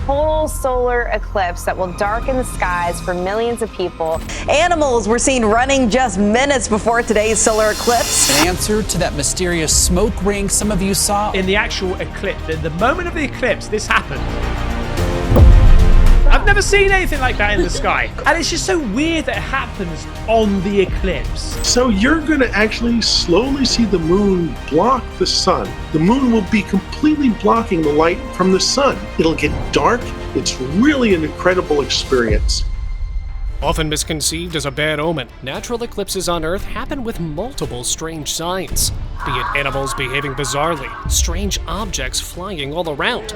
full solar eclipse that will darken the skies for millions of people. Animals were seen running just minutes before today's solar eclipse. An answer to that mysterious smoke ring some of you saw. In the actual eclipse, the moment of the eclipse, this happened. I've never seen anything like that in the sky. And it's just so weird that it happens on the eclipse. So you're going to actually slowly see the moon block the sun. The moon will be completely blocking the light from the sun. It'll get dark. It's really an incredible experience. Often misconceived as a bad omen, natural eclipses on Earth happen with multiple strange signs. Be it animals behaving bizarrely, strange objects flying all around,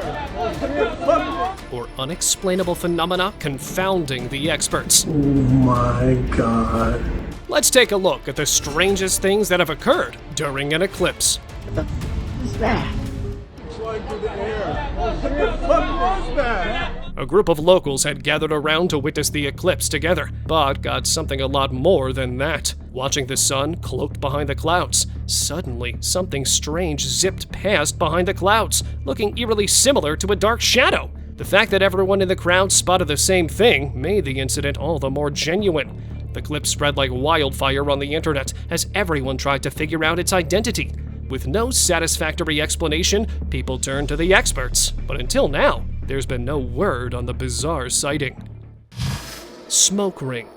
or unexplainable phenomena confounding the experts. Oh my God. Let's take a look at the strangest things that have occurred during an eclipse. What's that? A group of locals had gathered around to witness the eclipse together, but got something a lot more than that. Watching the sun cloaked behind the clouds, suddenly something strange zipped past behind the clouds, looking eerily similar to a dark shadow. The fact that everyone in the crowd spotted the same thing made the incident all the more genuine. The clip spread like wildfire on the internet as everyone tried to figure out its identity. With no satisfactory explanation, people turned to the experts, but until now, there's been no word on the bizarre sighting. Smoke ring.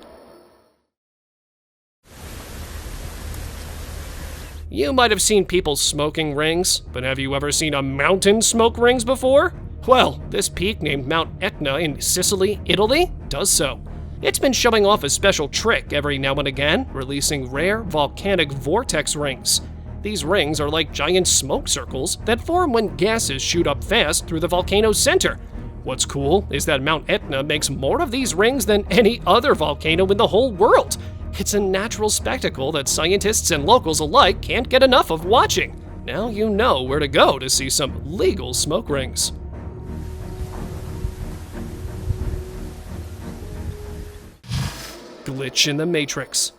You might have seen people smoking rings, but have you ever seen a mountain smoke rings before? Well, this peak named Mount Etna in Sicily, Italy, does so. It's been showing off a special trick every now and again, releasing rare volcanic vortex rings. These rings are like giant smoke circles that form when gases shoot up fast through the volcano's center. What's cool is that Mount Etna makes more of these rings than any other volcano in the whole world. It's a natural spectacle that scientists and locals alike can't get enough of watching. Now you know where to go to see some legal smoke rings. Glitch in the Matrix.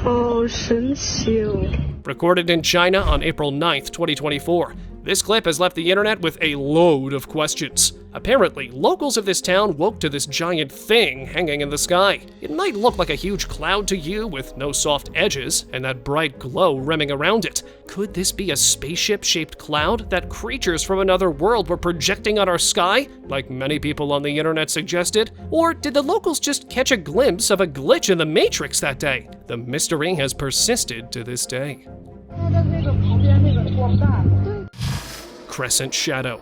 好神奇哦。 Recorded in China on April 9th, 2024. This clip has left the internet with a load of questions. Apparently, locals of this town woke to this giant thing hanging in the sky. It might look like a huge cloud to you with no soft edges and that bright glow rimming around it. Could this be a spaceship-shaped cloud that creatures from another world were projecting on our sky, like many people on the internet suggested? Or did the locals just catch a glimpse of a glitch in the Matrix that day? The mystery has persisted to this day. Crescent shadow.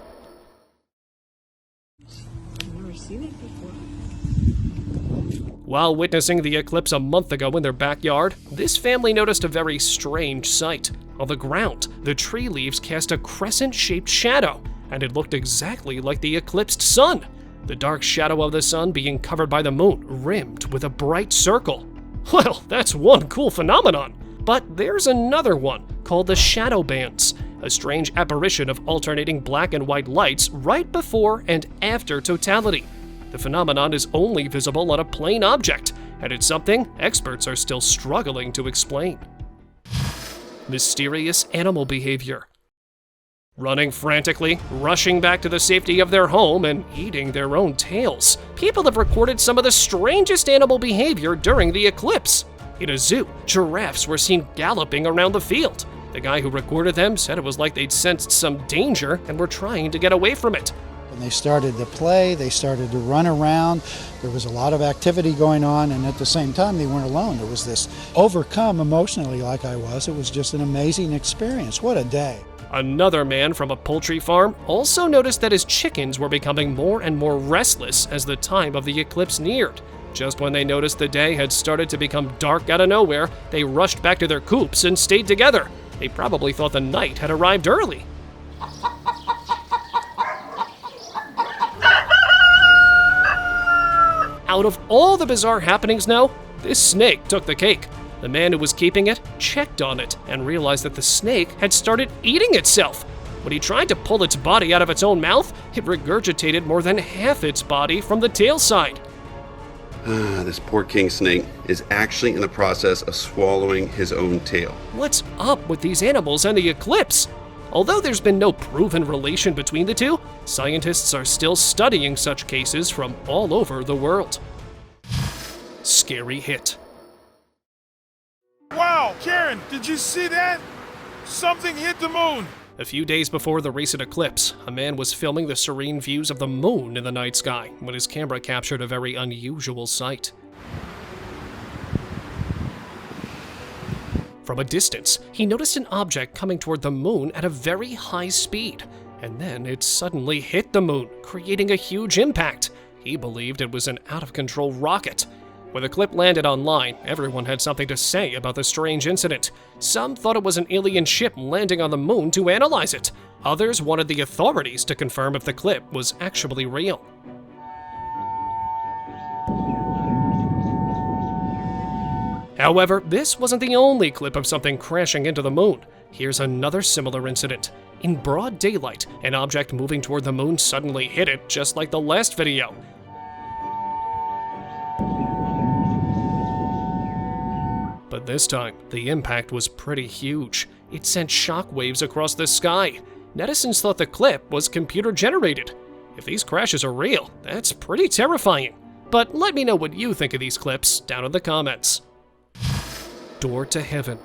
While witnessing the eclipse a month ago in their backyard, this family noticed a very strange sight. On the ground, the tree leaves cast a crescent-shaped shadow, and it looked exactly like the eclipsed sun. The dark shadow of the sun being covered by the moon, rimmed with a bright circle. Well, that's one cool phenomenon. But there's another one, called the shadow bands, a strange apparition of alternating black and white lights right before and after totality. The phenomenon is only visible on a plane object, and it's something experts are still struggling to explain. Mysterious animal behavior. Running frantically, rushing back to the safety of their home, and eating their own tails. People have recorded some of the strangest animal behavior during the eclipse. In a zoo, giraffes were seen galloping around the field. The guy who recorded them said it was like they'd sensed some danger and were trying to get away from it. When they started to play, they started to run around. There was a lot of activity going on, and at the same time, they weren't alone. There was this overcome emotionally like I was. It was just an amazing experience. What a day. Another man from a poultry farm also noticed that his chickens were becoming more and more restless as the time of the eclipse neared. Just when they noticed the day had started to become dark out of nowhere, they rushed back to their coops and stayed together. They probably thought the night had arrived early. Out of all the bizarre happenings now, this snake took the cake. The man who was keeping it checked on it and realized that the snake had started eating itself. When he tried to pull its body out of its own mouth, it regurgitated more than half its body from the tail side. This poor king snake is actually in the process of swallowing his own tail. What's up with these animals and the eclipse? Although there's been no proven relation between the two, scientists are still studying such cases from all over the world. Scary hit. Wow, Karen, did you see that? Something hit the moon. A few days before the recent eclipse, a man was filming the serene views of the moon in the night sky when his camera captured a very unusual sight. From a distance, he noticed an object coming toward the moon at a very high speed, and then it suddenly hit the moon, creating a huge impact. He believed it was an out-of-control rocket. When the clip landed online, everyone had something to say about the strange incident. Some thought it was an alien ship landing on the moon to analyze it. Others wanted the authorities to confirm if the clip was actually real. However, this wasn't the only clip of something crashing into the moon. Here's another similar incident. In broad daylight, an object moving toward the moon suddenly hit it, just like the last video. But this time, the impact was pretty huge. It sent shockwaves across the sky. Netizens thought the clip was computer-generated. If these crashes are real, that's pretty terrifying. But let me know what you think of these clips down in the comments. Door to heaven.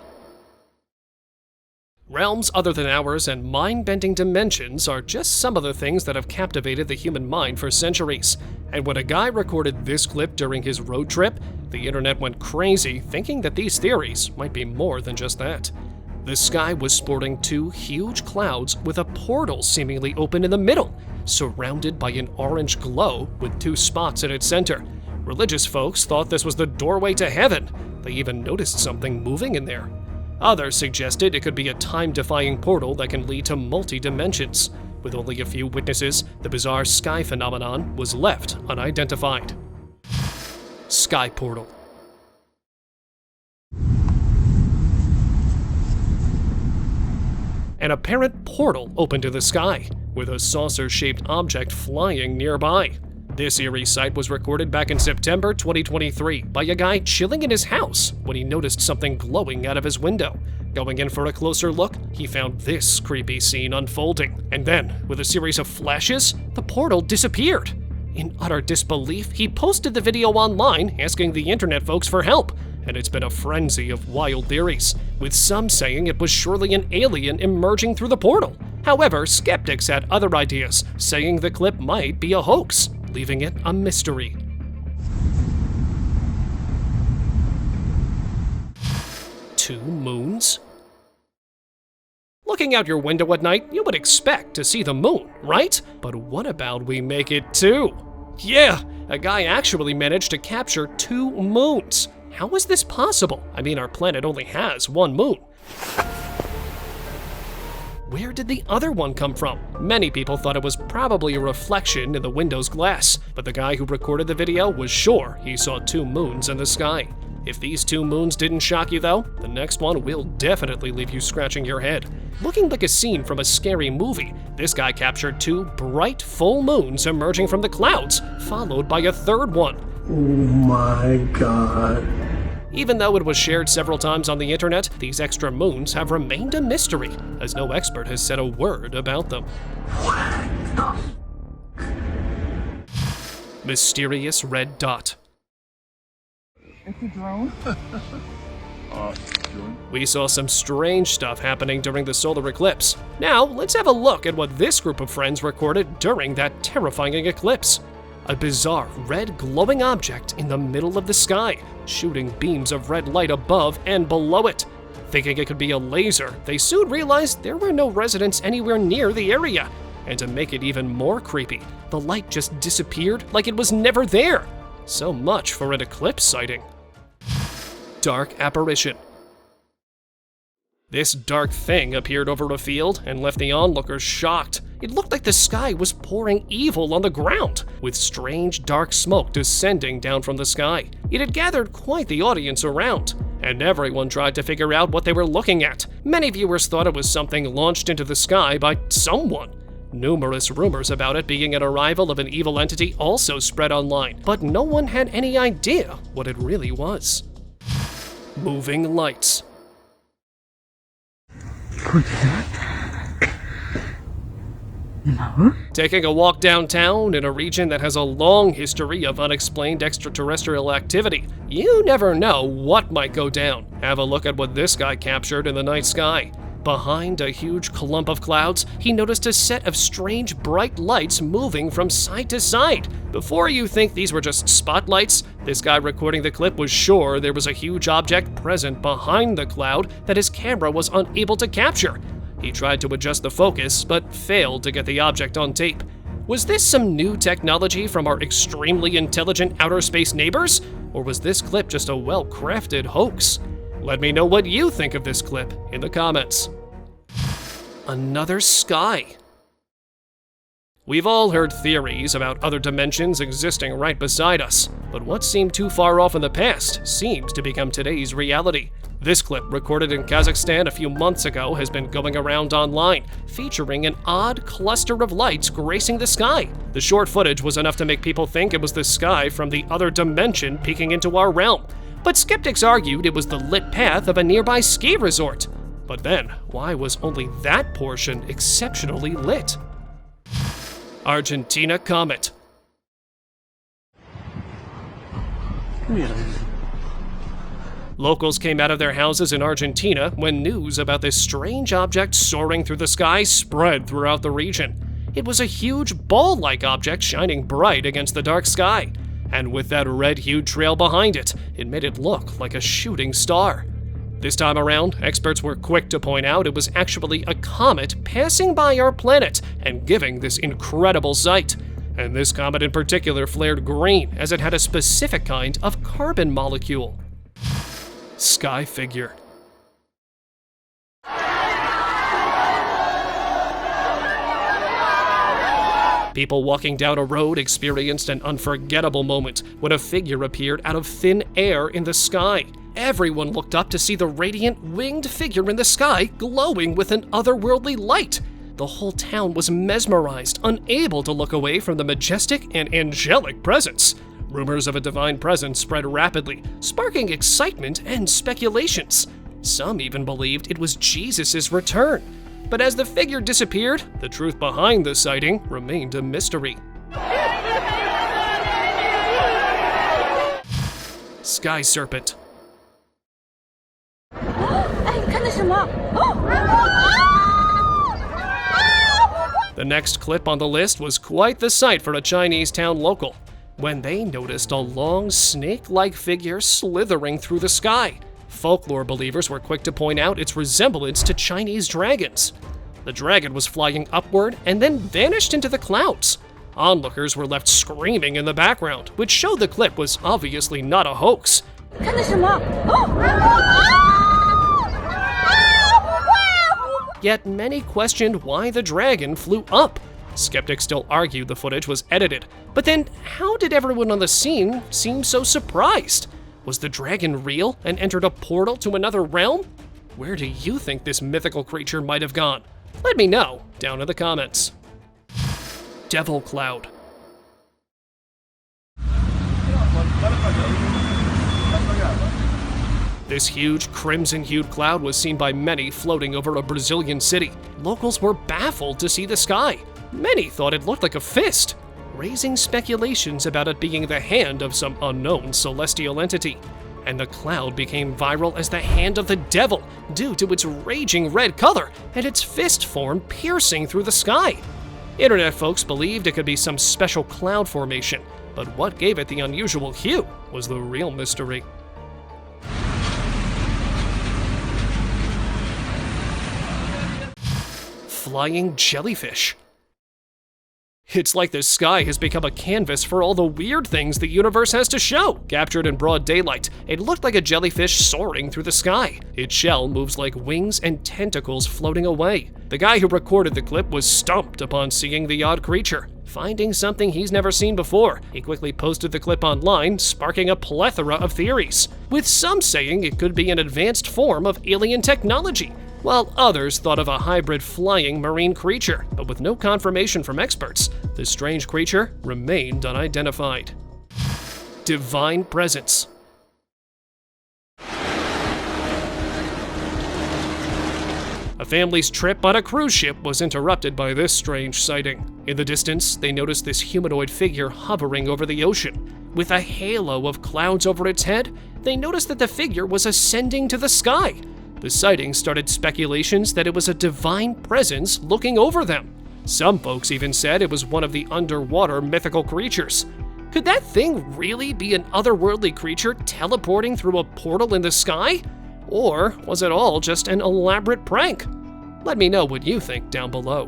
Realms other than ours and mind-bending dimensions are just some of the things that have captivated the human mind for centuries. And when a guy recorded this clip during his road trip, the internet went crazy, thinking that these theories might be more than just that. The sky was sporting two huge clouds with a portal seemingly open in the middle, surrounded by an orange glow with two spots in its center. Religious folks thought this was the doorway to heaven. They even noticed something moving in there. Others suggested it could be a time-defying portal that can lead to multi-dimensions. With only a few witnesses, the bizarre sky phenomenon was left unidentified. Sky portal. An apparent portal opened to the sky, with a saucer-shaped object flying nearby. This eerie sight was recorded back in September 2023 by a guy chilling in his house when he noticed something glowing out of his window. Going in for a closer look, he found this creepy scene unfolding. And then, with a series of flashes, the portal disappeared. In utter disbelief, he posted the video online asking the internet folks for help. And it's been a frenzy of wild theories, with some saying it was surely an alien emerging through the portal. However, skeptics had other ideas, saying the clip might be a hoax, leaving it a mystery. Two moons? Looking out your window at night, you would expect to see the moon, right? But what about we make it two? Yeah, a guy actually managed to capture two moons. How is this possible? I mean, our planet only has one moon. Where did the other one come from? Many people thought it was probably a reflection in the window's glass, but the guy who recorded the video was sure he saw two moons in the sky. If these two moons didn't shock you though, the next one will definitely leave you scratching your head. Looking like a scene from a scary movie, this guy captured two bright full moons emerging from the clouds, followed by a third one. Oh my god. Even though it was shared several times on the internet, these extra moons have remained a mystery, as no expert has said a word about them. Mysterious red dot. It's a drone? We saw some strange stuff happening during the solar eclipse. Now, let's have a look at what this group of friends recorded during that terrifying eclipse. A bizarre red glowing object in the middle of the sky, shooting beams of red light above and below it. Thinking it could be a laser, they soon realized there were no residents anywhere near the area. And to make it even more creepy, the light just disappeared like it was never there. So much for an eclipse sighting. Dark apparition. This dark thing appeared over a field and left the onlookers shocked. It looked like the sky was pouring evil on the ground, with strange dark smoke descending down from the sky. It had gathered quite the audience around, and everyone tried to figure out what they were looking at. Many viewers thought it was something launched into the sky by someone. Numerous rumors about it being an arrival of an evil entity also spread online, but no one had any idea what it really was. Moving lights. Taking a walk downtown in a region that has a long history of unexplained extraterrestrial activity, you never know what might go down. Have a look at what this guy captured in the night sky. Behind a huge clump of clouds, he noticed a set of strange bright lights moving from side to side. Before you think these were just spotlights, this guy recording the clip was sure there was a huge object present behind the cloud that his camera was unable to capture. He tried to adjust the focus, but failed to get the object on tape. Was this some new technology from our extremely intelligent outer space neighbors? Or was this clip just a well-crafted hoax? Let me know what you think of this clip in the comments. Another sky. We've all heard theories about other dimensions existing right beside us, but what seemed too far off in the past seems to become today's reality. This clip, recorded in Kazakhstan a few months ago, has been going around online, featuring an odd cluster of lights gracing the sky. The short footage was enough to make people think it was the sky from the other dimension peeking into our realm. But skeptics argued it was the lit path of a nearby ski resort. But then, why was only that portion exceptionally lit? Argentina Comet. Locals came out of their houses in Argentina when news about this strange object soaring through the sky spread throughout the region. It was a huge ball-like object shining bright against the dark sky. And with that red-hued trail behind it, it made it look like a shooting star. This time around, experts were quick to point out it was actually a comet passing by our planet and giving this incredible sight. And this comet in particular flared green as it had a specific kind of carbon molecule. Sky figure. People walking down a road experienced an unforgettable moment when a figure appeared out of thin air in the sky. Everyone looked up to see the radiant winged figure in the sky glowing with an otherworldly light. The whole town was mesmerized, unable to look away from the majestic and angelic presence. Rumors of a divine presence spread rapidly, sparking excitement and speculations. Some even believed it was Jesus' return. But as the figure disappeared, the truth behind the sighting remained a mystery. Sky Serpent. The next clip on the list was quite the sight for a Chinese town local, when they noticed a long snake-like figure slithering through the sky. Folklore believers were quick to point out its resemblance to Chinese dragons. The dragon was flying upward and then vanished into the clouds. Onlookers were left screaming in the background, which showed the clip was obviously not a hoax. Yet many questioned why the dragon flew up. Skeptics still argued the footage was edited, but then how did everyone on the scene seem so surprised? Was the dragon real and entered a portal to another realm? Where do you think this mythical creature might have gone? Let me know down in the comments. Devil Cloud. This huge crimson-hued cloud was seen by many floating over a Brazilian city. Locals were baffled to see the sky. Many thought it looked like a fist, raising speculations about it being the hand of some unknown celestial entity. And the cloud became viral as the hand of the devil due to its raging red color and its fist form piercing through the sky. Internet folks believed it could be some special cloud formation, but what gave it the unusual hue was the real mystery. Flying jellyfish. It's like the sky has become a canvas for all the weird things the universe has to show. Captured in broad daylight, it looked like a jellyfish soaring through the sky. Its shell moves like wings and tentacles floating away. The guy who recorded the clip was stumped upon seeing the odd creature. Finding something he's never seen before, he quickly posted the clip online, sparking a plethora of theories, with some saying it could be an advanced form of alien technology, while others thought of a hybrid flying marine creature, but with no confirmation from experts, the strange creature remained unidentified. Divine Presence. A A family's trip on a cruise ship was interrupted by this strange sighting. In the distance, they noticed this humanoid figure hovering over the ocean. With a halo of clouds over its head, they noticed that the figure was ascending to the sky. The sighting started speculations that it was a divine presence looking over them. Some folks even said it was one of the underwater mythical creatures. Could that thing really be an otherworldly creature teleporting through a portal in the sky? Or was it all just an elaborate prank? Let me know what you think down below.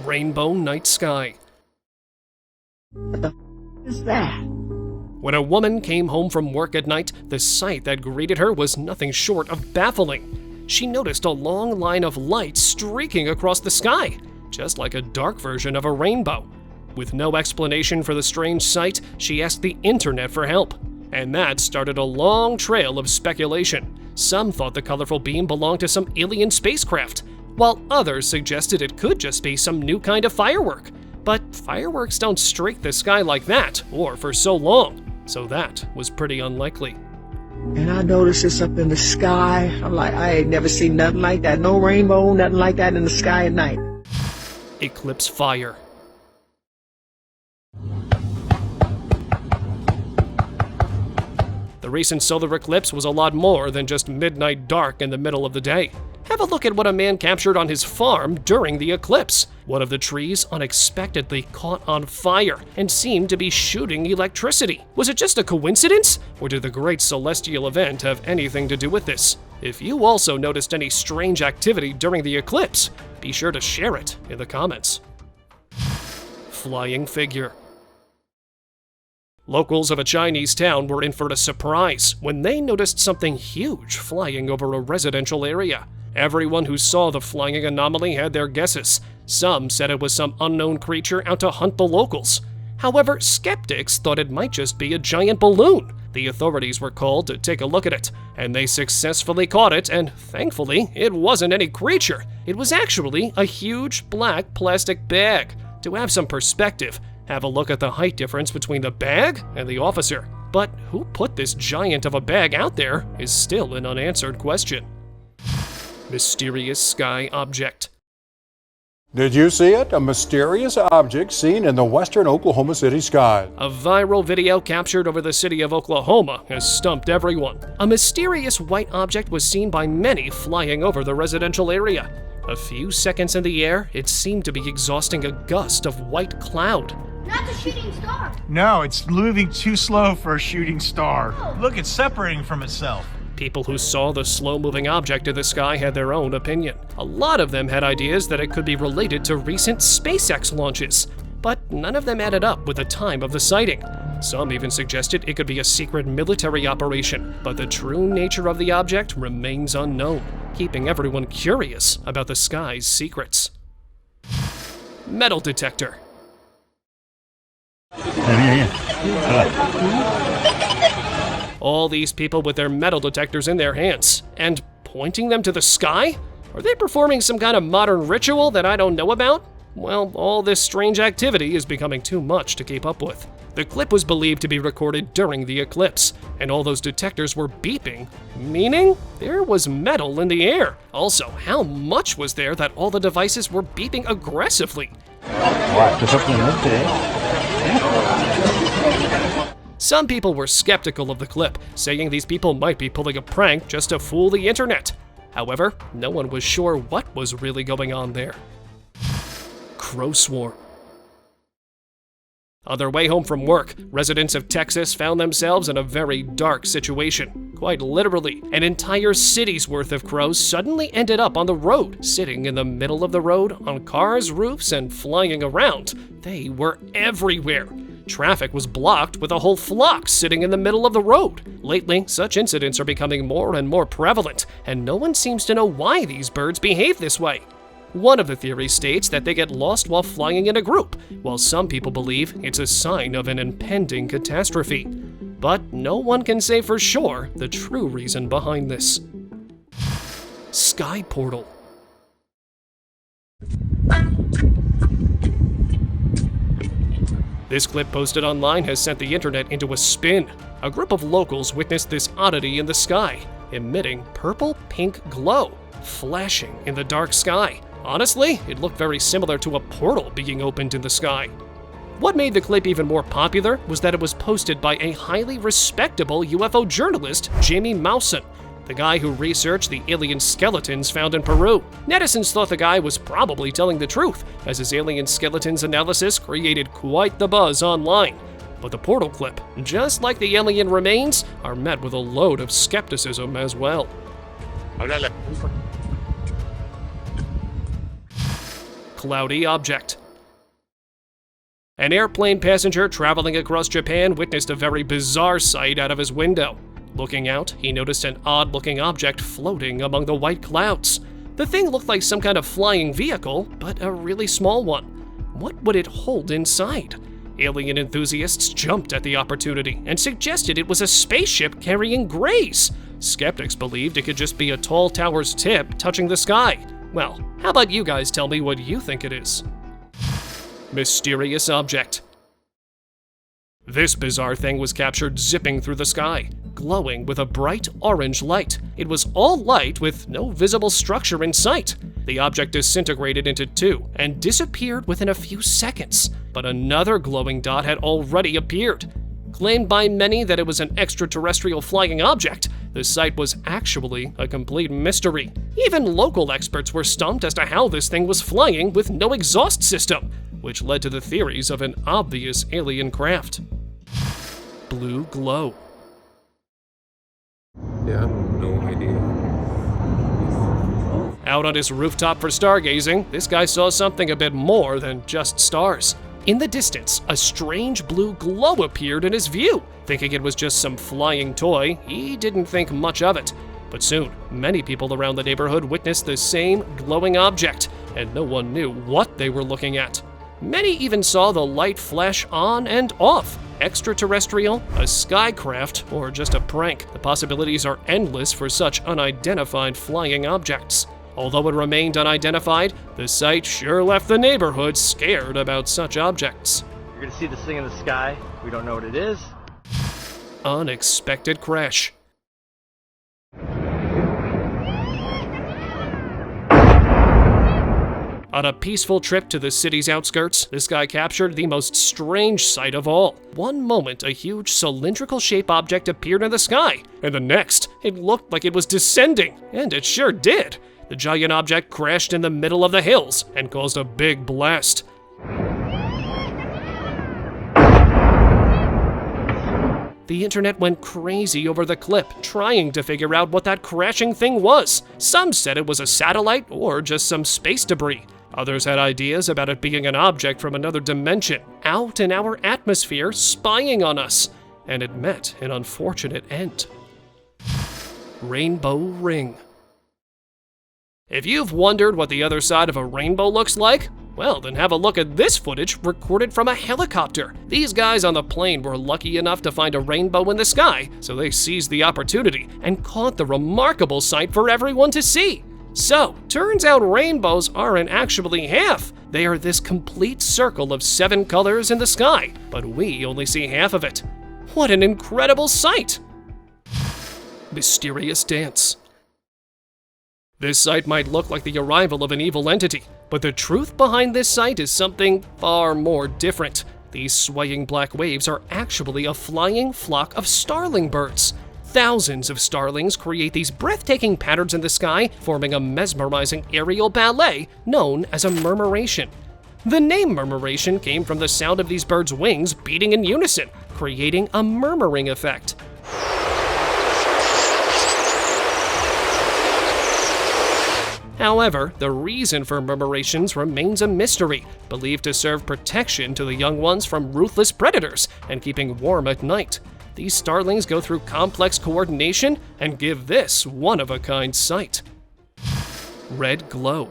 Rainbow night sky. What the is that? When a woman came home from work at night, the sight that greeted her was nothing short of baffling. She noticed a long line of light streaking across the sky, just like a dark version of a rainbow. With no explanation for the strange sight, she asked the internet for help. And that started a long trail of speculation. Some thought the colorful beam belonged to some alien spacecraft, while others suggested it could just be some new kind of firework. But fireworks don't streak the sky like that, or for so long, so that was pretty unlikely. And I noticed this up in the sky. I'm like, I ain't never seen nothing like that. No rainbow, nothing like that in the sky at night. Eclipse fire. The recent solar eclipse was a lot more than just midnight dark in the middle of the day. Have a look at what a man captured on his farm during the eclipse. One of the trees unexpectedly caught on fire and seemed to be shooting electricity. Was it just a coincidence? Or did the great celestial event have anything to do with this? If you also noticed any strange activity during the eclipse, be sure to share it in the comments. Flying figure. Locals of a Chinese town were in for a surprise when they noticed something huge flying over a residential area. Everyone who saw the flying anomaly had their guesses. Some said it was some unknown creature out to hunt the locals. However, skeptics thought it might just be a giant balloon. The authorities were called to take a look at it, and they successfully caught it, and thankfully, it wasn't any creature. It was actually a huge black plastic bag. To have some perspective, have a look at the height difference between the bag and the officer. But who put this giant of a bag out there is still an unanswered question. Mysterious sky object. Did you see it? A mysterious object seen in the western Oklahoma City sky. A viral video captured over the city of Oklahoma has stumped everyone. A mysterious white object was seen by many flying over the residential area. A few seconds in the air, it seemed to be exhausting a gust of white cloud. Not a shooting star. No, it's moving too slow for a shooting star. Look, it's separating from itself. People who saw the slow-moving object in the sky had their own opinion. A lot of them had ideas that it could be related to recent SpaceX launches, but none of them added up with the time of the sighting. Some even suggested it could be a secret military operation, but the true nature of the object remains unknown, keeping everyone curious about the sky's secrets. Metal detector. All these people with their metal detectors in their hands, and pointing them to the sky? Are they performing some kind of modern ritual that I don't know about? Well, all this strange activity is becoming too much to keep up with. The clip was believed to be recorded during the eclipse, and all those detectors were beeping, meaning there was metal in the air. Also, how much was there that all the devices were beeping aggressively? Some people were skeptical of the clip, saying these people might be pulling a prank just to fool the internet. However, no one was sure what was really going on there. Crow swarm. On their way home from work, residents of Texas found themselves in a very dark situation. Quite literally, an entire city's worth of crows suddenly ended up on the road, sitting in the middle of the road, on cars' roofs, and flying around. They were everywhere. Traffic was blocked with a whole flock sitting in the middle of the road. Lately, such incidents are becoming more and more prevalent, and no one seems to know why these birds behave this way. One of the theories states that they get lost while flying in a group, while some people believe it's a sign of an impending catastrophe. But no one can say for sure the true reason behind this. Sky portal. This clip posted online has sent the internet into a spin. a group of locals witnessed this oddity in the sky, emitting purple-pink glow, flashing in the dark sky. Honestly, it looked very similar to a portal being opened in the sky. What made the clip even more popular was that it was posted by a highly respectable UFO journalist, Jamie Mouson, the guy who researched the alien skeletons found in Peru. Netizens thought the guy was probably telling the truth, as his alien skeletons analysis created quite the buzz online. But the portal clip, just like the alien remains, are met with a load of skepticism as well. Cloudy object. An airplane passenger traveling across Japan witnessed a very bizarre sight out of his window. Looking out, he noticed an odd-looking object floating among the white clouds. The thing looked like some kind of flying vehicle, but a really small one. What would it hold inside? Alien enthusiasts jumped at the opportunity and suggested it was a spaceship carrying grays. Skeptics believed it could just be a tall tower's tip touching the sky. Well, how about you guys tell me what you think it is? Mysterious object. This bizarre thing was captured zipping through the sky, glowing with a bright orange light. It was all light with no visible structure in sight. The object disintegrated into two and disappeared within a few seconds, but another glowing dot had already appeared. Claimed by many that it was an extraterrestrial flying object, the sight was actually a complete mystery. Even local experts were stumped as to how this thing was flying with no exhaust system, which led to the theories of an obvious alien craft. Blue glow. Yeah, I have no idea. Out on his rooftop for stargazing, this guy saw something a bit more than just stars. In the distance, a strange blue glow appeared in his view. Thinking it was just some flying toy, he didn't think much of it. But soon, many people around the neighborhood witnessed the same glowing object, and no one knew what they were looking at. Many even saw the light flash on and off. Extraterrestrial, a skycraft, or just a prank. The possibilities are endless for such unidentified flying objects. Although it remained unidentified, the sight sure left the neighborhood scared about such objects. You're gonna see this thing in the sky. We don't know what it is. Unexpected crash. On a peaceful trip to the city's outskirts, this guy captured the most strange sight of all. One moment, a huge cylindrical-shaped object appeared in the sky, and the next, it looked like it was descending, and it sure did. The giant object crashed in the middle of the hills and caused a big blast. The internet went crazy over the clip, trying to figure out what that crashing thing was. Some said it was a satellite or just some space debris. Others had ideas about it being an object from another dimension, out in our atmosphere, spying on us. And it met an unfortunate end. Rainbow ring. If you've wondered what the other side of a rainbow looks like, well, then have a look at this footage recorded from a helicopter. These guys on the plane were lucky enough to find a rainbow in the sky, so they seized the opportunity and caught the remarkable sight for everyone to see. So, turns out rainbows aren't actually half. They are this complete circle of 7 colors in the sky, but we only see half of it. What an incredible sight! Mysterious dance. This sight might look like the arrival of an evil entity, but the truth behind this sight is something far more different. These swaying black waves are actually a flying flock of starling birds. Thousands of starlings create these breathtaking patterns in the sky, forming a mesmerizing aerial ballet known as a murmuration. The name murmuration came from the sound of these birds' wings beating in unison, creating a murmuring effect. However, the reason for murmurations remains a mystery, believed to serve protection to the young ones from ruthless predators and keeping warm at night. These starlings go through complex coordination and give this one-of-a-kind sight. Red glow.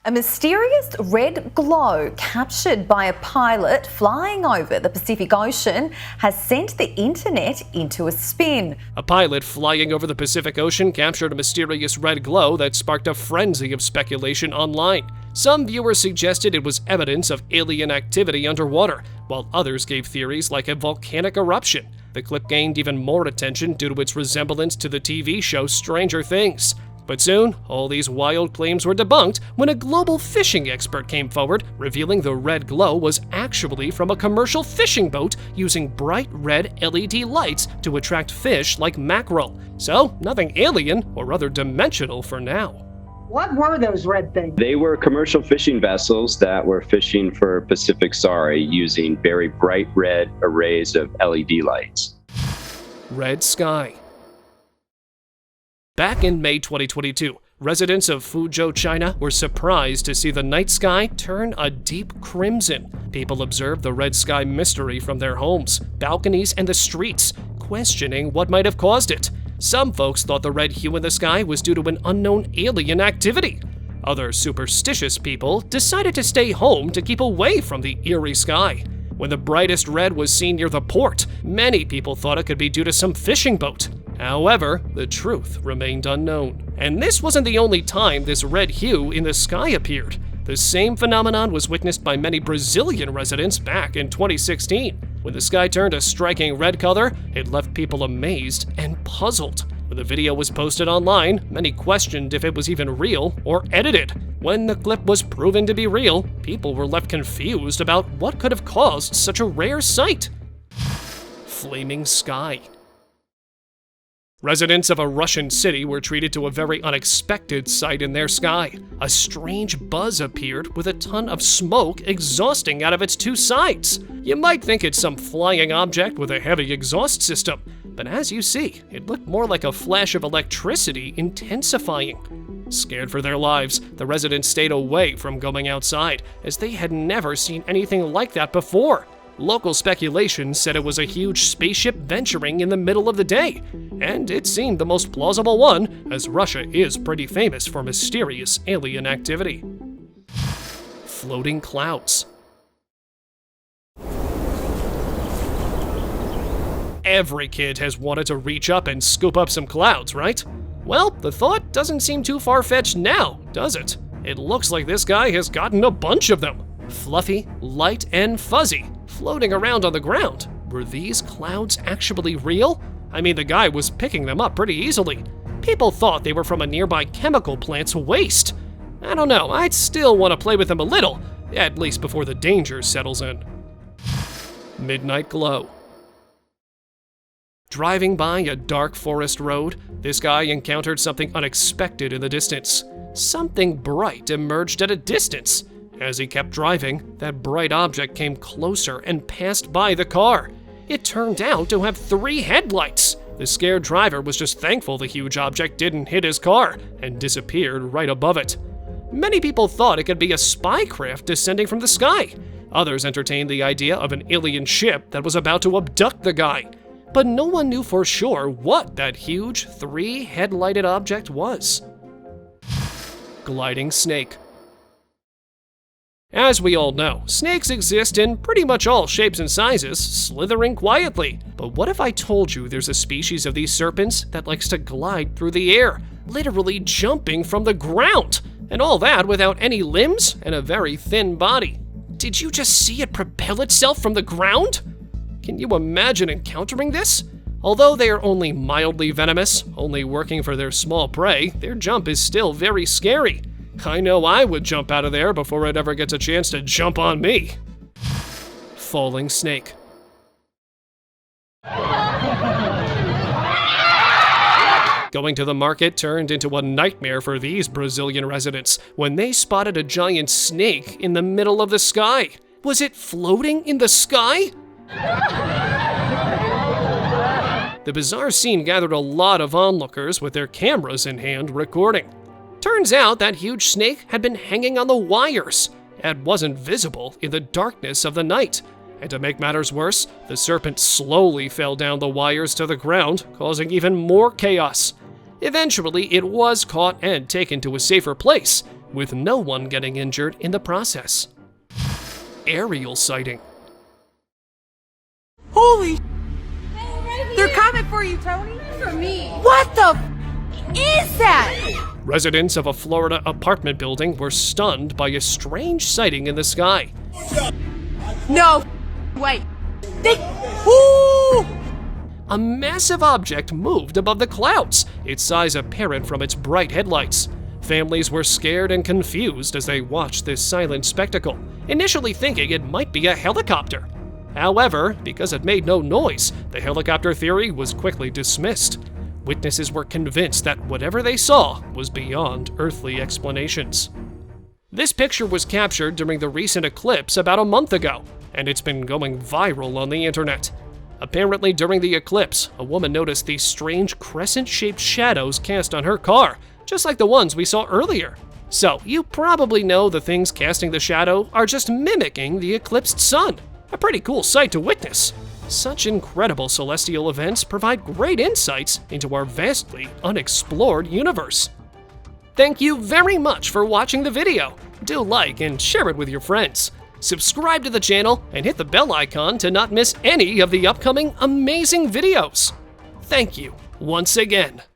A mysterious red glow captured by a pilot flying over the Pacific Ocean has sent the internet into a spin. A pilot flying over the Pacific Ocean captured a mysterious red glow that sparked a frenzy of speculation online. Some viewers suggested it was evidence of alien activity underwater, while others gave theories like a volcanic eruption. The clip gained even more attention due to its resemblance to the TV show Stranger Things. But soon, all these wild claims were debunked when a global fishing expert came forward, revealing the red glow was actually from a commercial fishing boat using bright red LED lights to attract fish like mackerel. So, nothing alien or other dimensional for now. What were those red things? They were commercial fishing vessels that were fishing for Pacific Sari using very bright red arrays of LED lights. Red sky. Back in May 2022, residents of Fuzhou, China were surprised to see the night sky turn a deep crimson. People observed the red sky mystery from their homes, balconies, and the streets, questioning what might have caused it. Some folks thought the red hue in the sky was due to an unknown alien activity. Other superstitious people decided to stay home to keep away from the eerie sky. When the brightest red was seen near the port, many people thought it could be due to some fishing boat. However, the truth remained unknown. And this wasn't the only time this red hue in the sky appeared. The same phenomenon was witnessed by many Brazilian residents back in 2016. When the sky turned a striking red color, it left people amazed and puzzled. When the video was posted online, many questioned if it was even real or edited. When the clip was proven to be real, people were left confused about what could have caused such a rare sight. Flaming sky. Residents of a Russian city were treated to a very unexpected sight in their sky. A strange buzz appeared with a ton of smoke exhausting out of its two sides. You might think it's some flying object with a heavy exhaust system, but as you see, it looked more like a flash of electricity intensifying. Scared for their lives, the residents stayed away from going outside, as they had never seen anything like that before. Local speculation said it was a huge spaceship venturing in the middle of the day, and it seemed the most plausible one, as Russia is pretty famous for mysterious alien activity. Floating clouds. Every kid has wanted to reach up and scoop up some clouds, right? Well, the thought doesn't seem too far-fetched now, does it? It looks like this guy has gotten a bunch of them. Fluffy, light, and fuzzy, floating around on the ground. Were these clouds actually real? I mean, the guy was picking them up pretty easily. People thought they were from a nearby chemical plant's waste. I don't know, I'd still want to play with them a little, at least before the danger settles in. Midnight glow. Driving by a dark forest road, this guy encountered something unexpected in the distance. Something bright emerged at a distance. As he kept driving, that bright object came closer and passed by the car. It turned out to have 3 headlights. The scared driver was just thankful the huge object didn't hit his car and disappeared right above it. Many people thought it could be a spy craft descending from the sky. Others entertained the idea of an alien ship that was about to abduct the guy. But no one knew for sure what that huge 3-headlighted object was. Gliding snake. As we all know, snakes exist in pretty much all shapes and sizes, slithering quietly. But what if I told you there's a species of these serpents that likes to glide through the air, literally jumping from the ground, and all that without any limbs and a very thin body? Did you just see it propel itself from the ground? Can you imagine encountering this? Although they are only mildly venomous, only working for their small prey, their jump is still very scary. I know I would jump out of there before it ever gets a chance to jump on me. Falling snake. Going to the market turned into a nightmare for these Brazilian residents when they spotted a giant snake in the middle of the sky. Was it floating in the sky? The bizarre scene gathered a lot of onlookers with their cameras in hand recording. Turns out that huge snake had been hanging on the wires and wasn't visible in the darkness of the night. And to make matters worse, the serpent slowly fell down the wires to the ground, causing even more chaos. Eventually, it was caught and taken to a safer place, with no one getting injured in the process. Aerial sighting. Holy! They're coming for you, Tony. For me. What the is that? Residents of a Florida apartment building were stunned by a strange sighting in the sky. No way. Ooh! A massive object moved above the clouds, its size apparent from its bright headlights. Families were scared and confused as they watched this silent spectacle, initially thinking it might be a helicopter. However, because it made no noise, the helicopter theory was quickly dismissed. Witnesses were convinced that whatever they saw was beyond earthly explanations. This picture was captured during the recent eclipse about a month ago, and it's been going viral on the internet. Apparently, during the eclipse, a woman noticed these strange crescent-shaped shadows cast on her car, just like the ones we saw earlier. So, you probably know the things casting the shadow are just mimicking the eclipsed sun. A pretty cool sight to witness. Such incredible celestial events provide great insights into our vastly unexplored universe. Thank you very much for watching the video. Do like and share it with your friends. Subscribe to the channel and hit the bell icon to not miss any of the upcoming amazing videos. Thank you once again.